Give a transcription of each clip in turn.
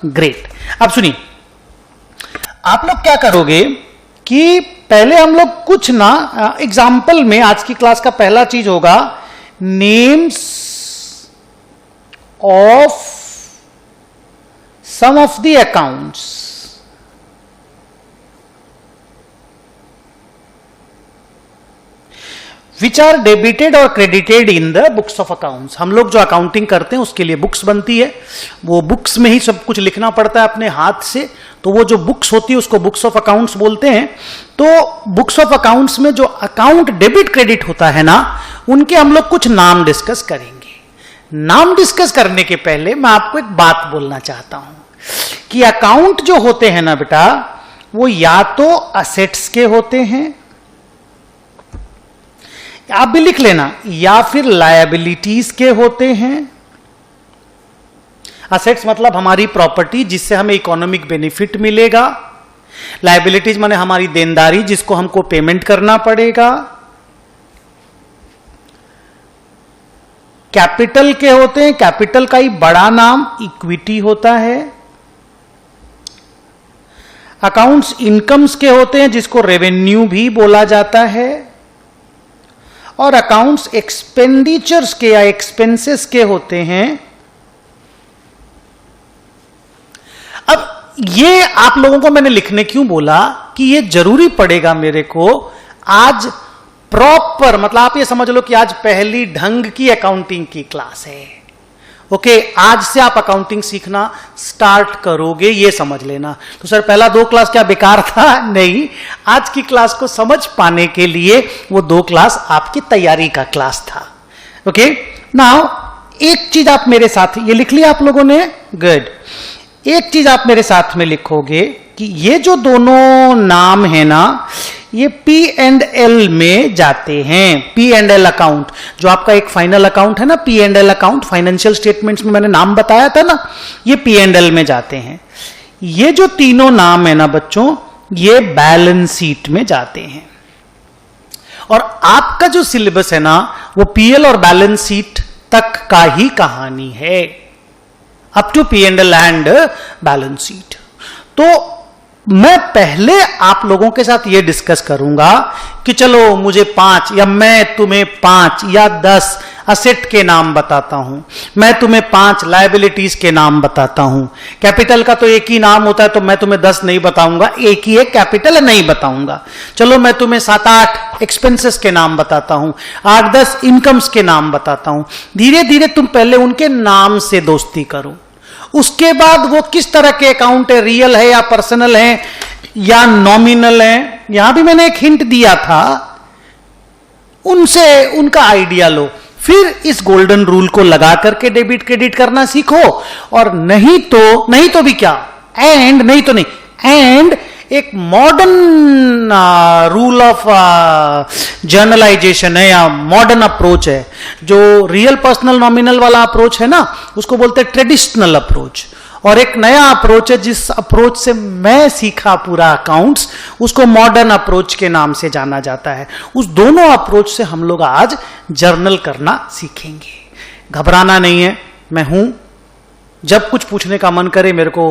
Great. अब सुनिए, आप लोग क्या करोगे कि पहले हम लोग कुछ ना एग्जाम्पल में, आज की क्लास का पहला चीज होगा names of some of the accounts. Which are debited और credited in the books of accounts. हम लोग जो अकाउंटिंग करते हैं उसके लिए बुक्स बनती है, वो बुक्स में ही सब कुछ लिखना पड़ता है अपने हाथ से, तो वो जो बुक्स होती है उसको बुक्स ऑफ अकाउंट्स बोलते हैं। तो बुक्स ऑफ अकाउंट्स में जो अकाउंट डेबिट क्रेडिट होता है ना, उनके हम लोग कुछ नाम डिस्कस करेंगे। नाम डिस्कस करने के पहले मैं आपको एक बात बोलना चाहता हूं कि अकाउंट जो होते हैं ना बेटा, वो या तो असेट्स के होते हैं, आप भी लिख लेना, या फिर लायबिलिटीज के होते हैं। असेट्स मतलब हमारी प्रॉपर्टी जिससे हमें इकोनॉमिक बेनिफिट मिलेगा, लायबिलिटीज माने हमारी देनदारी जिसको हमको पेमेंट करना पड़ेगा। कैपिटल के होते हैं, कैपिटल का ही बड़ा नाम इक्विटी होता है। अकाउंट्स इनकम्स के होते हैं जिसको रेवेन्यू भी बोला जाता है। और अकाउंट्स एक्सपेंडिचर्स के या एक्सपेंसेस के होते हैं। अब ये आप लोगों को मैंने लिखने क्यों बोला कि ये जरूरी पड़ेगा मेरे को आज प्रॉपर, मतलब आप ये समझ लो कि आज पहली ढंग की अकाउंटिंग की क्लास है। ओके, आज से आप अकाउंटिंग सीखना स्टार्ट करोगे, ये समझ लेना। तो सर पहला 2 क्लास क्या बेकार था? नहीं, आज की क्लास को समझ पाने के लिए वो 2 क्लास आपकी तैयारी का क्लास था। ओके, नाउ एक चीज आप मेरे साथ, ये लिख लिया आप लोगों ने? गुड। एक चीज आप मेरे साथ में लिखोगे कि ये जो दोनों नाम है ना, ये P&L में जाते हैं। P&L अकाउंट जो आपका एक फाइनल अकाउंट है ना, P&L अकाउंट, फाइनेंशियल स्टेटमेंट्स में मैंने नाम बताया था ना, ये P&L में जाते हैं। ये जो तीनों नाम है ना बच्चों, ये बैलेंस शीट में जाते हैं। और आपका जो सिलेबस है ना, वो PL और बैलेंस शीट तक का ही कहानी है, up to P&L and balance sheet. तो मैं पहले आप लोगों के साथ यह डिस्कस करूंगा कि चलो मुझे 5 या मैं तुम्हें 5 या 10 असेट के नाम बताता हूं, मैं तुम्हें 5 लायबिलिटीज के नाम बताता हूं। कैपिटल का तो एक ही नाम होता है, तो मैं तुम्हें 10 नहीं बताऊंगा, एक ही एक कैपिटल नहीं बताऊंगा। चलो मैं तुम्हें 7-8 एक्सपेंसेस के नाम बताता हूं, 8-10 इनकम्स के नाम बताता हूं। धीरे धीरे तुम पहले उनके नाम से दोस्ती करो, उसके बाद वो किस तरह के अकाउंट है, रियल है या पर्सनल है या नॉमिनल है, यहां भी मैंने एक हिंट दिया था, उनसे उनका आइडिया लो। फिर इस गोल्डन रूल को लगा करके डेबिट क्रेडिट करना सीखो। और नहीं तो भी क्या, एंड नहीं तो नहीं, एंड एक मॉडर्न रूल ऑफ जर्नलाइजेशन है या मॉडर्न अप्रोच है, जो रियल पर्सनल नॉमिनल वाला अप्रोच है ना, उसको बोलते हैं ट्रेडिशनल अप्रोच। और एक नया अप्रोच है, जिस अप्रोच से मैं सीखा पूरा अकाउंट्स, उसको मॉडर्न अप्रोच के नाम से जाना जाता है। उस दोनों अप्रोच से हम लोग आज जर्नल करना सीखेंगे। घबराना नहीं है, मैं हूं। जब कुछ पूछने का मन करे मेरे को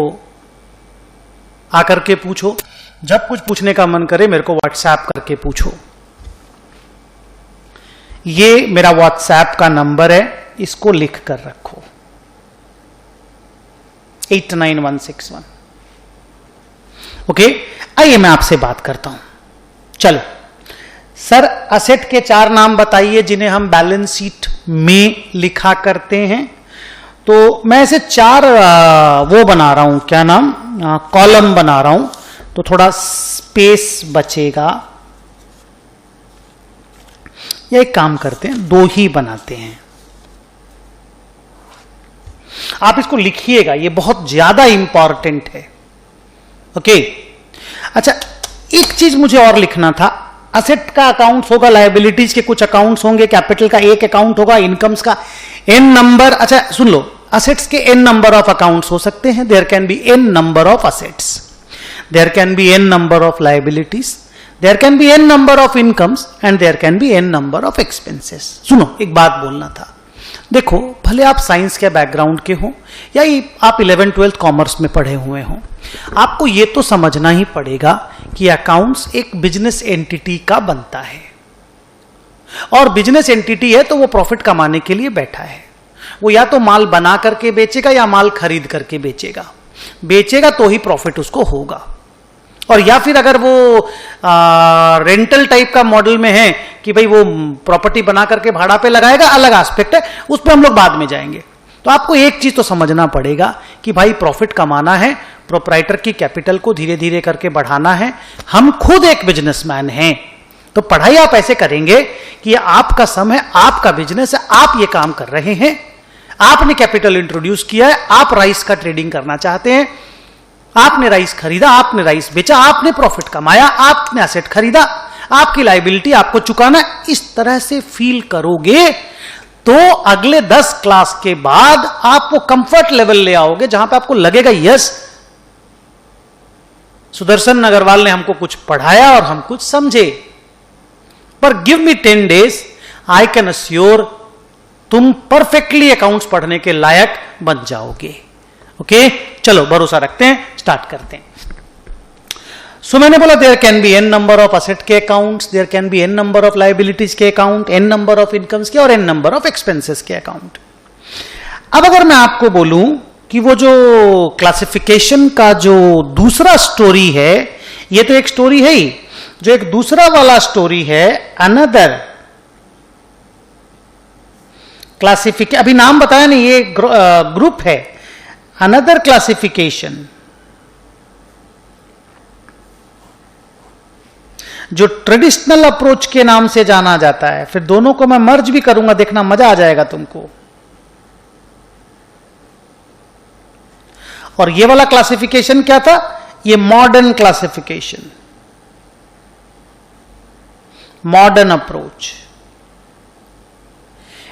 आकर के पूछो, जब कुछ पूछने का मन करे मेरे को व्हाट्सएप करके पूछो। ये मेरा व्हाट्सएप का नंबर है, इसको लिख कर रखो, 89161। ओके, आइए मैं आपसे बात करता हूं। चलो सर, असेट के 4 नाम बताइए जिन्हें हम बैलेंस शीट में लिखा करते हैं। तो मैं ऐसे 4 वो बना रहा हूं, क्या नाम, कॉलम बना रहा हूं, तो थोड़ा स्पेस बचेगा। या एक काम करते हैं, 2 ही बनाते हैं। आप इसको लिखिएगा, ये बहुत ज्यादा इंपॉर्टेंट है। ओके, अच्छा एक चीज मुझे और लिखना था, असेट का अकाउंट्स होगा, लायबिलिटीज के कुछ अकाउंट्स होंगे, कैपिटल का एक अकाउंट होगा, इनकम्स का n नंबर। अच्छा सुन लो, असेट्स के n नंबर ऑफ अकाउंट्स हो सकते हैं, there can be n number of assets, there can be n number of liabilities, there can be n number of incomes and there can be n number of expenses. सुनो, एक बात बोलना था, देखो, भले आप साइंस के बैकग्राउंड के हो या आप 11th-12th कॉमर्स में पढ़े हुए हो, आपको ये तो समझना ही पड़ेगा कि अकाउंट्स एक बिजनेस एंटिटी का बनता है, और बिजनेस एंटिटी है तो वो प्रॉफिट कमाने के लिए बैठा है। वो या तो माल बना करके बेचेगा या माल खरीद करके बेचेगा। बेचेगा तो ही प्रॉफिट उसको होगा। और या फिर अगर वो रेंटल टाइप का मॉडल में है कि भाई वो प्रॉपर्टी बना करके भाड़ा पे लगाएगा, अलग एस्पेक्ट है, उस पर हम लोग बाद में जाएंगे। तो आपको एक चीज तो समझना पड़ेगा कि भाई प्रॉफिट कमाना है, प्रोप्राइटर की कैपिटल को धीरे धीरे करके बढ़ाना है। हम खुद एक बिजनेसमैन हैं, तो पढ़ाई आप ऐसे करेंगे कि आपका सम है, आपका बिजनेस है, आप ये काम कर रहे हैं, आपने कैपिटल इंट्रोड्यूस किया है, आप राइस का ट्रेडिंग करना चाहते हैं, आपने राइस खरीदा, आपने राइस बेचा, आपने प्रॉफिट कमाया, आपने एसेट खरीदा, आपकी लायबिलिटी आपको चुकाना। इस तरह से फील करोगे तो अगले 10 क्लास के बाद आप वो कंफर्ट लेवल ले आओगे जहां पे आपको लगेगा यस, सुदर्शन अग्रवाल ने हमको कुछ पढ़ाया और हम कुछ समझे। पर give me 10 days, I can assure तुम परफेक्टली अकाउंट्स पढ़ने के लायक बन जाओगे। ओके, चलो भरोसा रखते हैं, स्टार्ट करते हैं। सो मैंने बोला there can be N number of asset के accounts, there can be N number of liabilities के account, N number of incomes के और एन नंबर ऑफ एक्सपेंसेस के अकाउंट। अब अगर मैं आपको बोलूं कि वो जो क्लासिफिकेशन का जो दूसरा स्टोरी है, ये तो एक स्टोरी है ही, जो एक दूसरा वाला स्टोरी है, अनदर क्लासिफिकेशन, अभी नाम बताया नहीं, ये ग्रुप है, अनदर क्लासिफिकेशन, जो ट्रेडिशनल अप्रोच के नाम से जाना जाता है। फिर दोनों को मैं मर्ज भी करूंगा, देखना मजा आ जाएगा तुमको। और ये वाला क्लासिफिकेशन क्या था? ये मॉडर्न क्लासिफिकेशन, मॉडर्न अप्रोच।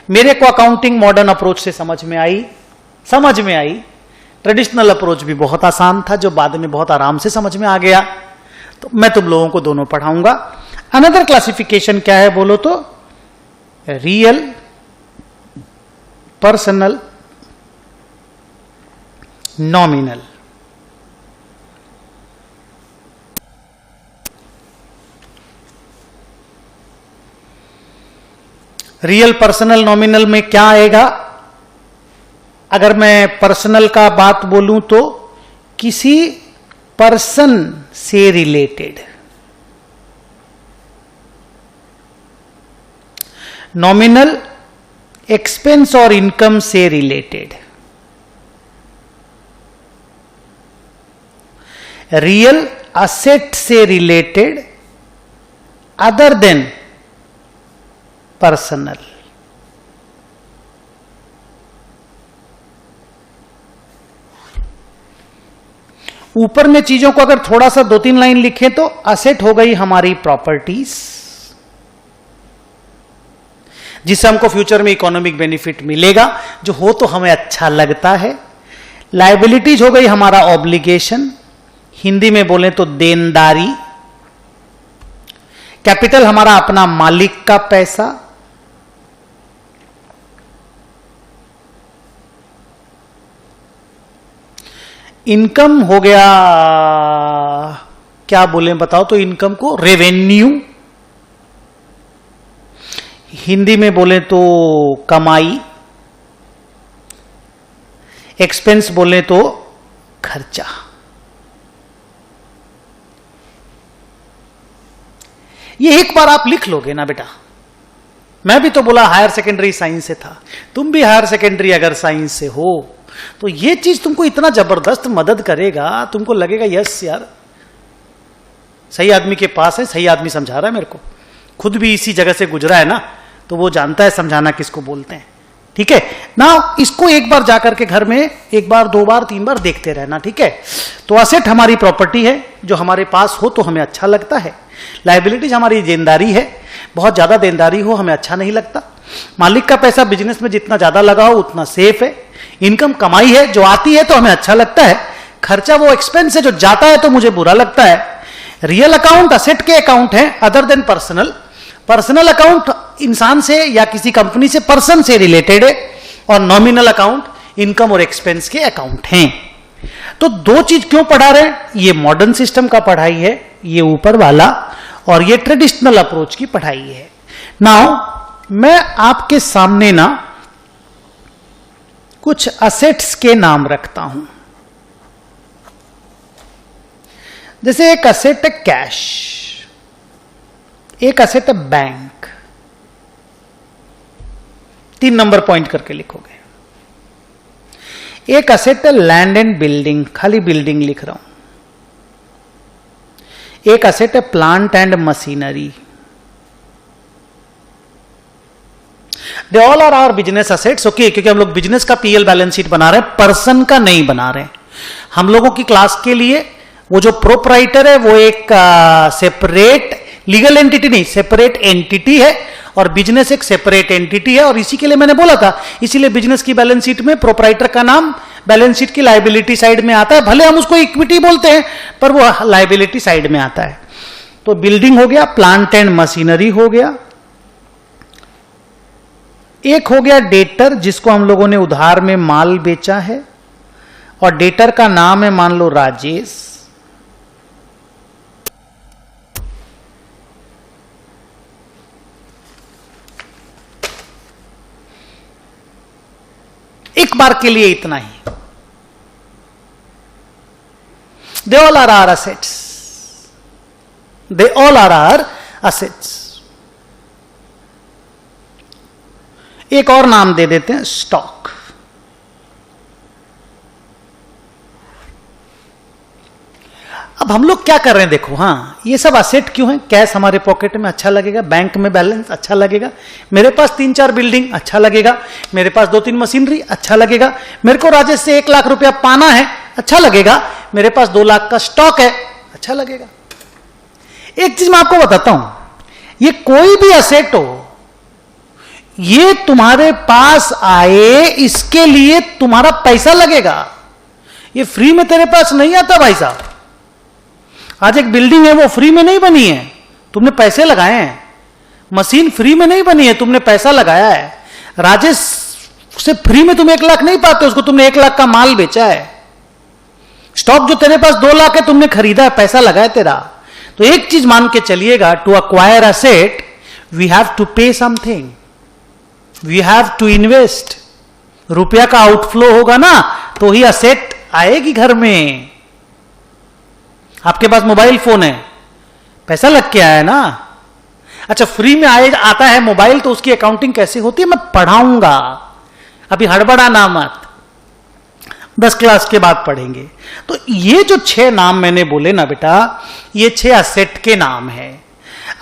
मेरे को अकाउंटिंग मॉडर्न अप्रोच से समझ में आई। ट्रेडिशनल अप्रोच भी बहुत आसान था, जो बाद में बहुत आराम से समझ में आ गया। तो मैं तुम लोगों को दोनों पढ़ाऊंगा। अनदर क्लासिफिकेशन क्या है बोलो तो? Real, personal, nominal. Real, personal, nominal में क्या आएगा? अगर मैं पर्सनल का बात बोलूं तो किसी पर्सन से रिलेटेड, नॉमिनल एक्सपेंस और इनकम से रिलेटेड, रियल असेट से रिलेटेड अदर देन पर्सनल। ऊपर में चीजों को अगर थोड़ा सा 2-3 लाइन लिखें तो असेट हो गई हमारी प्रॉपर्टीज, जिससे हमको फ्यूचर में इकोनॉमिक बेनिफिट मिलेगा, जो हो तो हमें अच्छा लगता है। लायबिलिटीज हो गई हमारा ऑब्लिगेशन, हिंदी में बोले तो देनदारी। कैपिटल हमारा अपना मालिक का पैसा। इनकम हो गया, क्या बोले बताओ तो इनकम को? रेवेन्यू। हिंदी में बोले तो कमाई। एक्सपेंस बोले तो खर्चा। ये एक बार आप लिख लोगे ना बेटा। मैं भी तो बोला हायर सेकेंडरी साइंस से था, तुम भी हायर सेकेंडरी अगर साइंस से हो तो ये चीज तुमको इतना जबरदस्त मदद करेगा, तुमको लगेगा यस यार सही आदमी के पास है, सही आदमी समझा रहा है मेरे को। खुद भी इसी जगह से गुजरा है ना, तो वो जानता है समझाना किसको बोलते हैं। ठीक है ना? इसको एक बार जाकर के घर में 1 बार 2 बार 3 बार देखते रहना। ठीक है? तो असेट हमारी प्रॉपर्टी है, जो हमारे पास हो तो हमें अच्छा लगता है। लायबिलिटीज हमारी देनदारी है, बहुत ज्यादा देनदारी हो हमें अच्छा नहीं लगता। मालिक का पैसा बिजनेस में जितना ज्यादा लगाओ उतना सेफ है। इनकम कमाई है, जो आती है तो हमें अच्छा लगता है। खर्चा वो एक्सपेंस है जो जाता है तो मुझे बुरा लगता है। रियल अकाउंट असेट के अकाउंट है other than personal. Personal account इंसान से या किसी कंपनी से, पर्सन से रिलेटेड है। और नॉमिनल अकाउंट इनकम और एक्सपेंस के अकाउंट हैं। तो दो चीज क्यों पढ़ा रहे हैं? ये मॉडर्न सिस्टम का पढ़ाई है, ये ऊपर वाला, और ये ट्रेडिशनल अप्रोच की पढ़ाई है। नाउ मैं आपके सामने ना कुछ असेट्स के नाम रखता हूं। जैसे एक असेट है कैश, एक असेट है बैंक। 3 नंबर पॉइंट करके लिखोगे। एक असेट है लैंड एंड बिल्डिंग, खाली बिल्डिंग लिख रहा हूं। एक असेट है plant and machinery. They all are our business assets, okay, क्योंकि हम लोग बिजनेस का पीएल बैलेंस शीट बना रहे हैं, पर्सन का नहीं बना रहे हैं। हम लोगों की क्लास के लिए वो जो प्रोपराइटर है वो एक सेपरेट लीगल एंटिटी नहीं, सेपरेट एंटिटी है, और बिजनेस एक सेपरेट एंटिटी है। और इसी के लिए मैंने बोला था, इसीलिए बिजनेस की बैलेंस शीट में प्रोपराइटर का नाम बैलेंस शीट की लायबिलिटी साइड में आता है, भले हम उसको इक्विटी बोलते हैं पर वो लायबिलिटी साइड में आता है। तो बिल्डिंग हो गया, प्लांट एंड मशीनरी हो गया, एक हो गया डेटर, जिसको हम लोगों ने उधार में माल बेचा है, और डेटर का नाम है मान लो राजेश। एक बार के लिए इतना ही। They all are our assets, they all are our assets. एक और नाम दे देते हैं, स्टॉक। अब हम लोग क्या कर रहे हैं देखो, हाँ ये सब असेट क्यों है? कैश हमारे पॉकेट में अच्छा लगेगा, बैंक में बैलेंस अच्छा लगेगा, मेरे पास 3-4 बिल्डिंग अच्छा लगेगा, मेरे पास 2-3 मशीनरी अच्छा लगेगा, मेरे को राजेश से 1 लाख रुपया पाना है अच्छा लगेगा, मेरे पास 2 लाख का स्टॉक है अच्छा लगेगा। एक चीज मैं आपको बताता हूं, ये कोई भी असेट हो, ये तुम्हारे पास आए इसके लिए तुम्हारा पैसा लगेगा, ये फ्री में तेरे पास नहीं आता भाई साहब। आज एक बिल्डिंग है वो फ्री में नहीं बनी है, तुमने पैसे लगाए हैं। मशीन फ्री में नहीं बनी है, तुमने पैसा लगाया है। राजेश से फ्री में तुम 1 लाख नहीं पाते, उसको तुमने 1 लाख का माल बेचा है। स्टॉक जो तेरे पास 2 लाख है तुमने खरीदा है, पैसा लगाया तेरा। तो एक चीज मान के चलिएगा, to acquire asset we have to pay something, we have to invest. रुपया का आउटफ्लो होगा ना तो ही असेट आएगी घर में। आपके पास मोबाइल फोन है, पैसा लग के आया ना। अच्छा, फ्री में आता है मोबाइल, तो उसकी अकाउंटिंग कैसे होती है मैं पढ़ाऊंगा, अभी हड़बड़ाना मत, 10 क्लास के बाद पढ़ेंगे। तो ये जो 6 नाम मैंने बोले ना बेटा, ये 6 असेट के नाम है।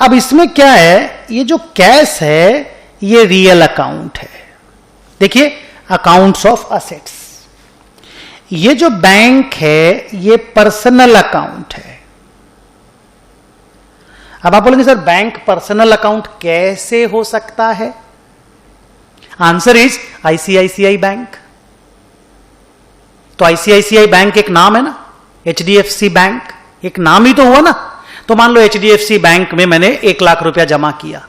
अब इसमें क्या है, ये जो कैश है ये रियल अकाउंट है। देखिए, अकाउंट्स ऑफ असेट्स। ये जो बैंक है ये पर्सनल अकाउंट है। अब आप बोलेंगे सर बैंक पर्सनल अकाउंट कैसे हो सकता है? Answer is ICICI bank. तो आईसीआईसीआई बैंक एक नाम है ना, एचडीएफसी बैंक एक नाम ही तो हुआ ना। तो मान लो एचडीएफसी बैंक में मैंने 1 लाख रुपया जमा किया,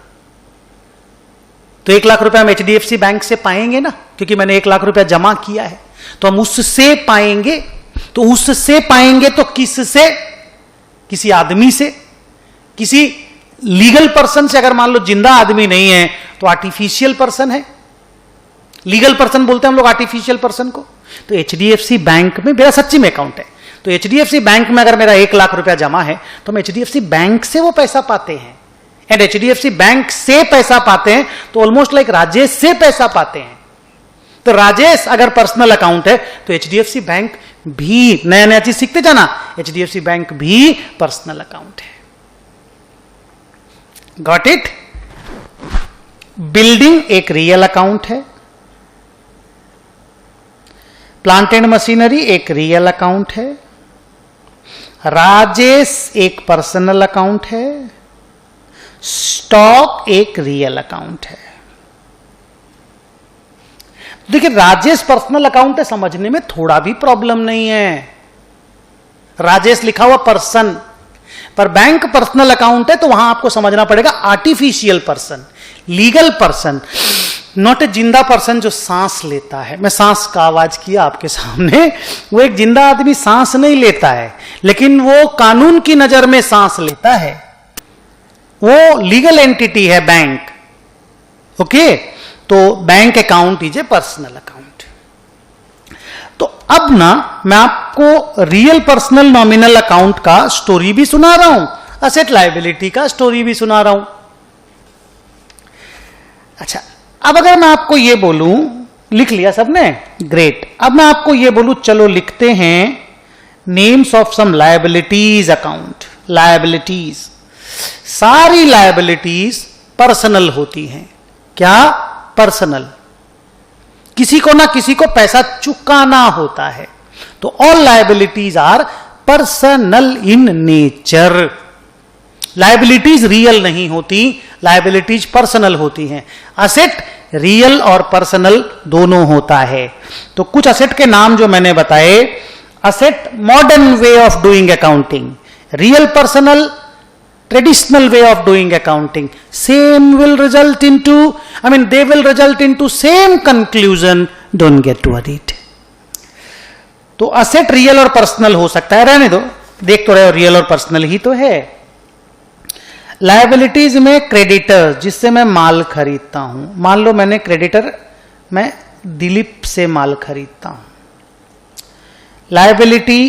तो 1 लाख रुपया हम एचडीएफसी बैंक से पाएंगे ना, क्योंकि मैंने 1 लाख रुपया जमा किया है, तो हम उससे पाएंगे। तो उससे पाएंगे तो किससे? किसी आदमी से, किसी लीगल पर्सन से। अगर मान लो जिंदा आदमी नहीं है तो आर्टिफिशियल पर्सन है, लीगल पर्सन बोलते हैं हम लोग आर्टिफिशियल पर्सन को। तो एचडीएफसी बैंक में मेरा सच्ची में अकाउंट है, तो एचडीएफसी बैंक में अगर मेरा 1 लाख रुपया जमा है तो हम एचडीएफसी बैंक से वो पैसा पाते हैं। एंड एचडीएफसी बैंक से पैसा पाते हैं तो ऑलमोस्ट लाइक राजेश से पैसा पाते हैं। तो राजेश अगर पर्सनल अकाउंट है तो एचडीएफसी बैंक भी, नया नया चीज सीखते जाना, एचडीएफसी बैंक भी पर्सनल अकाउंट है। Got it? बिल्डिंग एक रियल अकाउंट है, प्लांट एंड मशीनरी एक रियल अकाउंट है, राजेश एक पर्सनल अकाउंट है, स्टॉक एक रियल अकाउंट है। देखिए, राजेश पर्सनल अकाउंट है, समझने में थोड़ा भी प्रॉब्लम नहीं है, राजेश लिखा हुआ पर्सन। पर बैंक पर्सनल अकाउंट है तो वहां आपको समझना पड़ेगा artificial person, legal person. Not a जिंदा पर्सन जो सांस लेता है। मैं सांस का आवाज किया आपके सामने, वो एक जिंदा आदमी सांस नहीं लेता है, लेकिन वो कानून की नजर में सांस लेता है। वो लीगल एंटिटी है बैंक। ओके, तो bank account is a personal account. तो अब ना मैं आपको रियल पर्सनल नॉमिनल अकाउंट का स्टोरी भी सुना रहा हूं, असेट लायबिलिटी का स्टोरी भी सुना रहा हूं। अच्छा, अब अगर मैं आपको यह बोलूं, लिख लिया सबने, ग्रेट। अब मैं आपको यह बोलूं, चलो लिखते हैं names of some liabilities account. Liabilities, सारी लायबिलिटीज पर्सनल होती हैं। क्या? पर्सनल। किसी को ना किसी को पैसा चुकाना होता है। तो all liabilities are personal in nature. Liabilities real नहीं होती, लायबिलिटीज पर्सनल होती हैं। असेट रियल और पर्सनल दोनों होता है। तो कुछ असेट के नाम जो मैंने बताए, asset modern way of doing accounting, real personal traditional way of doing accounting, same will result into, they will result into same conclusion, don't get worried. तो असेट रियल और पर्सनल हो सकता है, रहने दो, देख तो रहे हो रियल और पर्सनल ही तो है। लायबिलिटीज में क्रेडिटर, जिससे मैं माल खरीदता हूं, मान लो मैंने क्रेडिटर, मैं दिलीप से माल खरीदता हूं। लायबिलिटी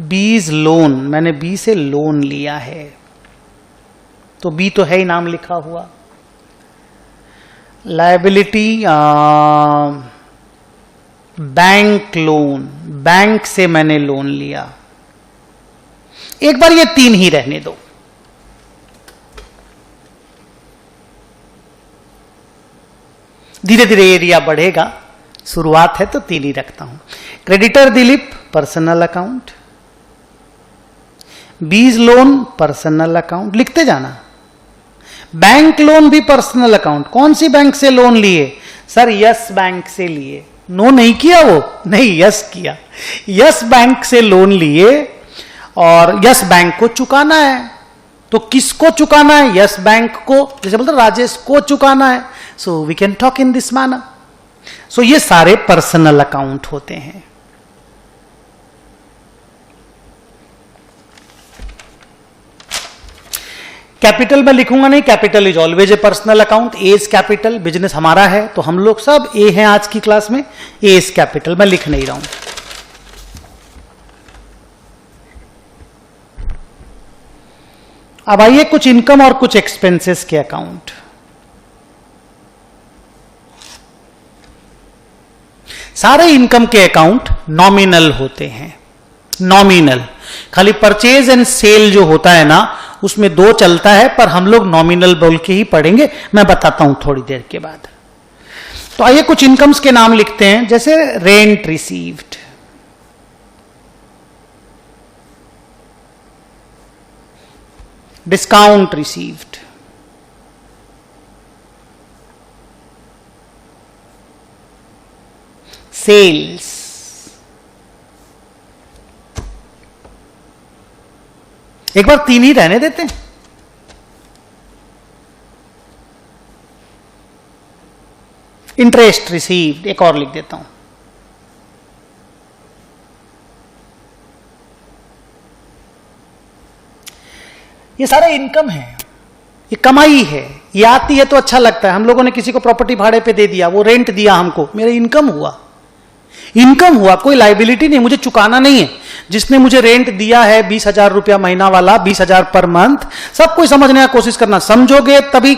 बीज लोन, मैंने बी से लोन लिया है, तो बी तो है ही नाम लिखा हुआ। लायबिलिटी बैंक लोन, बैंक से मैंने लोन लिया। एक बार ये तीन ही रहने दो। धीरे धीरे एरिया बढ़ेगा, शुरुआत है तो तीन ही रखता हूं। क्रेडिटर दिलीप पर्सनल अकाउंट, बीज लोन पर्सनल अकाउंट, लिखते जाना। बैंक लोन भी पर्सनल अकाउंट। कौन सी बैंक से लोन लिए? सर यस बैंक से लिए। नो नहीं किया, वो नहीं, यस किया। यस बैंक से लोन लिए और यस बैंक को चुकाना है। तो किसको चुकाना है? यस बैंक को, जैसे बोलते राजेश को चुकाना है। So we can talk in this manner. So ये सारे पर्सनल अकाउंट होते हैं। कैपिटल में लिखूंगा नहीं, capital is always a personal account. A is capital, business हमारा है तो हम लोग सब ए हैं आज की क्लास में। ए इज कैपिटल, मैं लिख नहीं रहा हूं। अब आइए कुछ इनकम और कुछ एक्सपेंसेस के अकाउंट। सारे इनकम के अकाउंट नॉमिनल होते हैं। नॉमिनल, खाली परचेज एंड सेल जो होता है ना, उसमें दो चलता है, पर हम लोग नॉमिनल बोल के ही पढ़ेंगे। मैं बताता हूं थोड़ी देर के बाद। तो आइए कुछ इनकम्स के नाम लिखते हैं, जैसे rent received, discount received, sales, एक बार तीन ही रहने देते हैं। इंटरेस्ट रिसीव्ड, एक और लिख देता हूं। ये सारा इनकम है, ये कमाई है, ये आती है तो अच्छा लगता है। हम लोगों ने किसी को प्रॉपर्टी भाड़े पे दे दिया, वो रेंट दिया हमको, मेरा इनकम हुआ। इनकम हुआ, कोई लाइबिलिटी नहीं, मुझे चुकाना नहीं है। जिसने मुझे रेंट दिया है 20,000 रुपया महीना वाला, 20,000 पर मंथ, सब कोई समझने का कोशिश करना। समझोगे तभी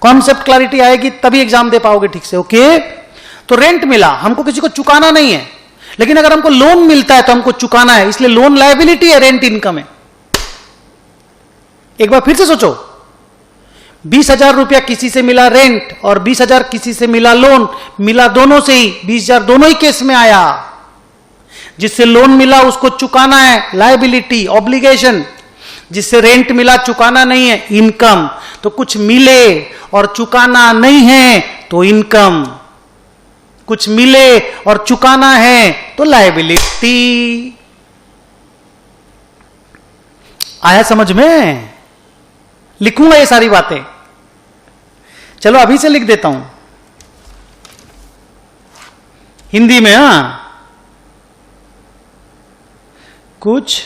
कॉन्सेप्ट क्लैरिटी आएगी, तभी एग्जाम दे पाओगे ठीक से। ओके, तो रेंट मिला, हमको किसी को चुकाना नहीं है। लेकिन अगर हमको लोन मिलता है तो हमको चुकाना है, इसलिए लोन लायबिलिटी है, रेंट इनकम है। एक बार फिर से सोचो, 20,000 रुपया किसी से मिला रेंट और 20,000 किसी से मिला लोन, मिला दोनों से ही, 20,000 दोनों ही केस में आया। जिससे लोन मिला उसको चुकाना है, लायबिलिटी, ऑब्लिगेशन। जिससे रेंट मिला चुकाना नहीं है, इनकम। तो कुछ मिले और चुकाना नहीं है तो इनकम, कुछ मिले और चुकाना है तो लायबिलिटी। आया समझ में? लिखूंगा ये सारी बातें, चलो अभी से लिख देता हूं। हिंदी में, हाँ, कुछ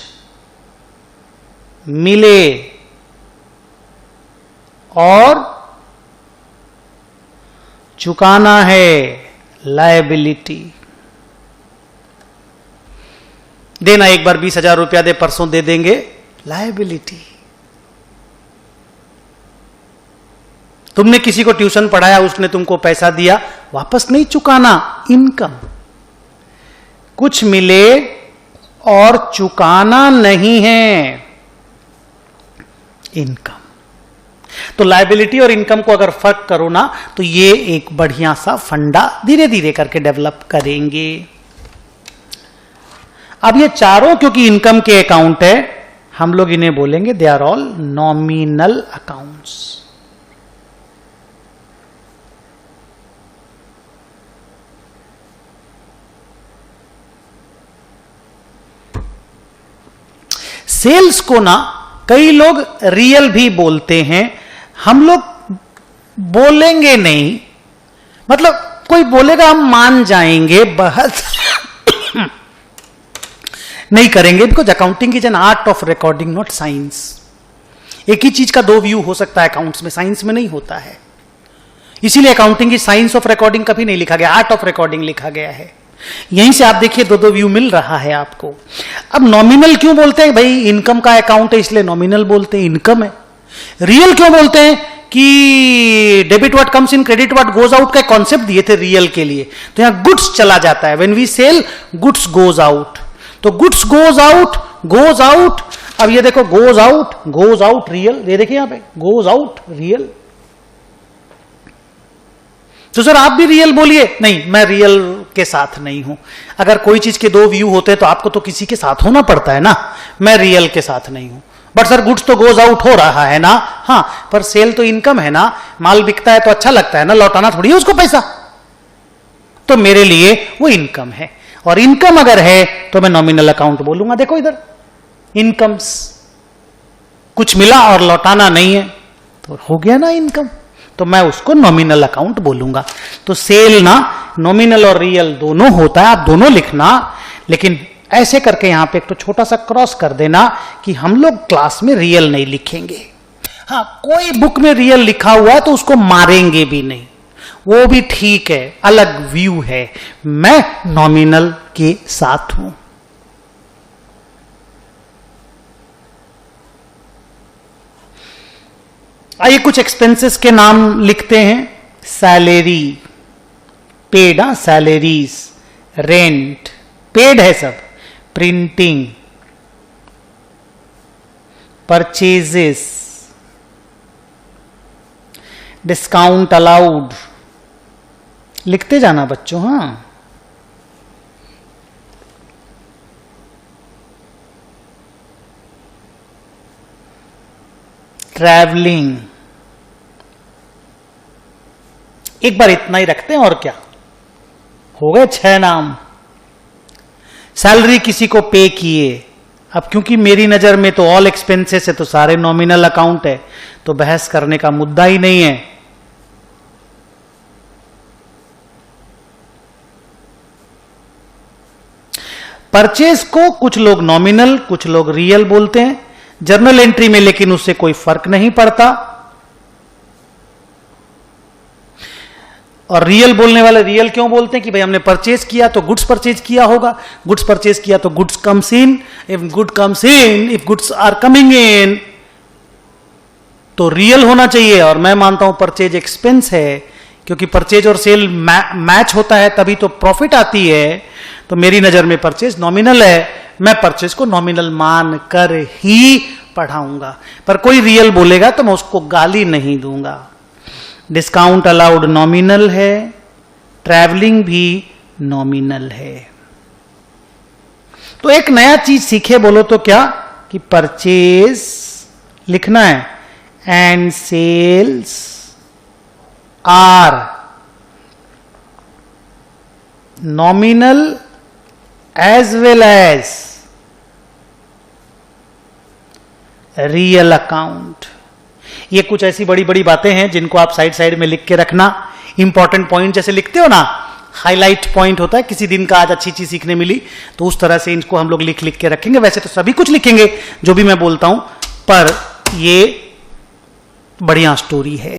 मिले और चुकाना है, लायबिलिटी। देना एक बार 20,000 रुपया दे, परसों दे देंगे, लायबिलिटी। तुमने किसी को ट्यूशन पढ़ाया, उसने तुमको पैसा दिया, वापस नहीं चुकाना, इनकम। कुछ मिले और चुकाना नहीं है, इनकम। तो लायबिलिटी और इनकम को अगर फर्क करो ना, तो ये एक बढ़िया सा फंडा धीरे धीरे करके डेवलप करेंगे। अब ये चारों क्योंकि इनकम के अकाउंट है, हम लोग इन्हें बोलेंगे they are all nominal accounts. Sales को ना कई लोग रियल भी बोलते हैं, हम लोग बोलेंगे नहीं, मतलब कोई बोलेगा हम मान जाएंगे, बहस नहीं करेंगे, because accounting is an art of recording, not science. एक ही चीज का दो व्यू हो सकता है अकाउंट्स में, साइंस में नहीं होता है। इसीलिए अकाउंटिंग की साइंस ऑफ रिकॉर्डिंग कभी नहीं लिखा गया, आर्ट ऑफ रिकॉर्डिंग लिखा गया है। यहीं से आप देखिए दो दो व्यू मिल रहा है आपको। अब नॉमिनल क्यों बोलते हैं भाई, इनकम का अकाउंट है इसलिए नॉमिनल बोलते हैं, इनकम है। रियल क्यों बोलते हैं कि debit what comes in credit what goes out का कॉन्सेप्ट दिए थे रियल के लिए, तो यहां गुड्स चला जाता है। When we sell goods goes out, तो गुड्स गोज आउट। अब ये देखो गोज आउट रियल, ये देखिए यहां पे गोज आउट रियल। तो सर आप भी रियल बोलिए, नहीं मैं रियल के साथ नहीं हूं। अगर कोई चीज के दो व्यू होते हैं तो आपको तो किसी के साथ होना पड़ता है ना, मैं रियल के साथ नहीं हूं। बट सर गुड्स तो गोज आउट हो रहा है ना, हाँ, पर सेल तो इनकम है ना, माल बिकता है तो अच्छा लगता है ना, लौटाना थोड़ी है उसको पैसा, तो मेरे लिए वो इनकम है। और इनकम अगर है तो मैं नॉमिनल अकाउंट बोलूंगा। देखो इधर इनकम्स, कुछ मिला और लौटाना नहीं है तो हो गया ना इनकम, तो मैं उसको नॉमिनल अकाउंट बोलूंगा। तो सेल ना नॉमिनल और रियल दोनों होता है, आप दोनों लिखना, लेकिन ऐसे करके यहां पे एक तो छोटा सा क्रॉस कर देना कि हम लोग क्लास में रियल नहीं लिखेंगे। हाँ, कोई बुक में रियल लिखा हुआ है तो उसको मारेंगे भी नहीं, वो भी ठीक है, अलग व्यू है। मैं नॉमिनल के साथ हूं। आइए कुछ एक्सपेंसेस के नाम लिखते हैं। Salary paid, salaries, rent paid है सब, प्रिंटिंग, परचेजेस, डिस्काउंट अलाउड, लिखते जाना बच्चों। हाँ, ट्रैवलिंग, एक बार इतना ही रखते हैं और क्या, हो गए 6 नाम। सैलरी किसी को पे किए, अब क्योंकि मेरी नजर में तो ऑल एक्सपेंसेस है तो सारे नॉमिनल अकाउंट है, तो बहस करने का मुद्दा ही नहीं है। परचेज को कुछ लोग नॉमिनल कुछ लोग रियल बोलते हैं जर्नल एंट्री में, लेकिन उससे कोई फर्क नहीं पड़ता। और रियल बोलने वाले रियल क्यों बोलते हैं कि भाई हमने परचेज किया तो गुड्स परचेज किया होगा, गुड्स परचेज किया तो goods comes in, if good comes in, if goods are coming in, तो रियल होना चाहिए। और मैं मानता हूं परचेज एक्सपेंस है, क्योंकि परचेज और सेल मैच होता है तभी तो प्रॉफिट आती है। तो मेरी नजर में परचेज नॉमिनल है, मैं परचेज को नॉमिनल मान कर ही पढ़ाऊंगा। पर कोई रियल बोलेगा तो मैं उसको गाली नहीं दूंगा। डिस्काउंट अलाउड नॉमिनल है, ट्रैवलिंग भी नॉमिनल है। तो एक नया चीज सीखे बोलो तो क्या, कि परचेज लिखना है and sales are nominal as well as real account. ये कुछ ऐसी बड़ी बड़ी बातें हैं जिनको आप साइड साइड में लिख के रखना। इंपॉर्टेंट पॉइंट जैसे लिखते हो ना, हाईलाइट पॉइंट होता है, किसी दिन का आज अच्छी चीज सीखने मिली, तो उस तरह से इनको हम लोग लिख लिख के रखेंगे। वैसे तो सभी कुछ लिखेंगे जो भी मैं बोलता हूं, पर ये बढ़िया स्टोरी है।